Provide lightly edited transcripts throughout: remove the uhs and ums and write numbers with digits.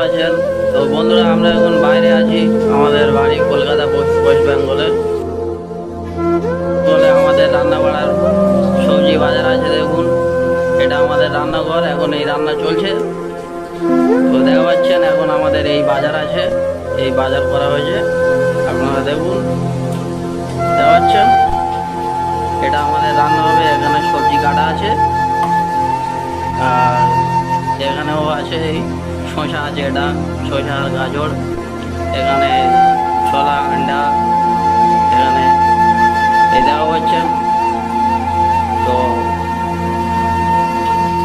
আছেন? তো বন্ধুরা, আমরা এখন বাইরে আছি, আমাদের বাড়ি কলকাতা ওয়েস্ট বেঙ্গলে। বলে আমাদের রান্না বাড়ার সবজি বাজার আছে, দেখুন এটা আমাদের রান্নাঘর। এখন এই রান্না চলছে। তো দেখা পাচ্ছেন এখন আমাদের এই বাজার আছে, এই বাজার করা হয়েছে, আপনারা দেখুন দেখা পাচ্ছেন। এটা আমাদের রান্না হবে। এখানে সবজি কাটা আছে, আর এখানেও আছে এই শসা আছে, এটা শসা আর গাজর। এখানে ছোলা, আন্ডা, এখানে এই দেওয়া হচ্ছে। তো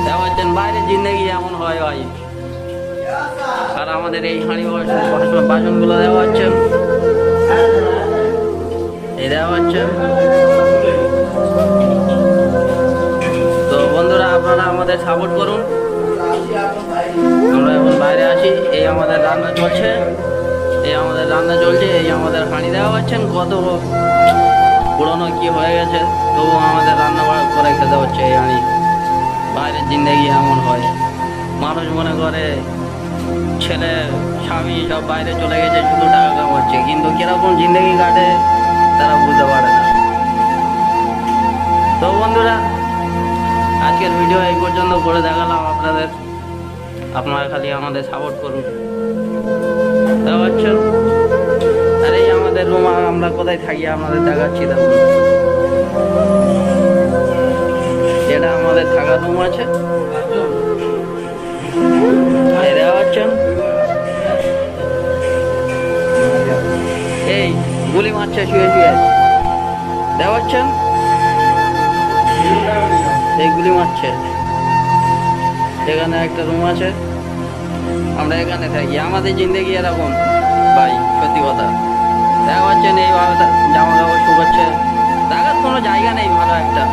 দেওয়া হচ্ছেন বাইরে জিন্দগি এমন হয় ভাই। আর আমাদের এই হাঁড়ি বাসনগুলো দেওয়া হচ্ছে, এই দেওয়া হচ্ছে। তো বন্ধুরা, আপনারা আমাদের সাপোর্ট করুন। আমরা এখন বাইরে আসি, এই আমাদের রান্না চলছে, এই আমাদের হাঁড়ি দেওয়া হচ্ছেন। কত পুরনো কি হয়ে গেছে, তবু আমাদের রান্না করে খেতে হচ্ছে এই হাঁড়ি। বাইরের জিন্দগি এমন হয়। মানুষ মনে করে ছেলে স্বামী সব বাইরে চলে গেছে, শুধু টাকা কামাচ্ছে, কিন্তু কিরকম জিন্দগি কাটে তারা বুঝতে পারে না। তো বন্ধুরা, আজকের ভিডিও এই পর্যন্ত করে দেখালাম আপনাদের। আপনারা খালি আমাদের সাপোর্ট করুন। বুঝছেন? আর এই আমাদের রুম, আমরা কোথায় থাকি আমাদের দেখাচ্ছি, দেখুন এটা আমাদের থাকার রুম আছে। এই গুলি মারছে শুয়ে শুয়ে, দেখাচ্ছেন এই গুলি মারছে। এখানে একটা রুম আছে, আমরা এখানে থাকি। আমাদের জিন্দগি এরকম ভাই, সত্যি কথা। দেখা পাচ্ছেন এইভাবে জামা কাপড় শুকাচ্ছে, দেখার কোনো জায়গা নেই ভালো একটা।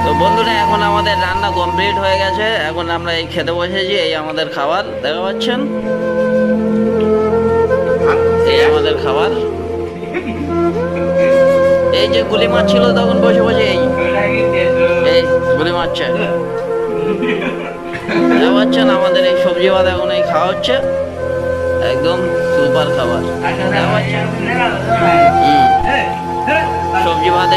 তো বন্ধুরা, এখন আমাদের রান্না কমপ্লিট হয়ে গেছে। এখন আমরা এই খেতে বসেছি, এই আমাদের খাবার দেখা পাচ্ছেন, এই আমাদের খাবার। এই যে গুলি মারছিল তখন বসে বসে এই গুলি মারছে, দেখা পাচ্ছেন। আমাদের এই সবজি ভাত এখন এই খাওয়া হচ্ছে, একদম সুপার খাবার, দেখা পাচ্ছেন। সবজি ভাতে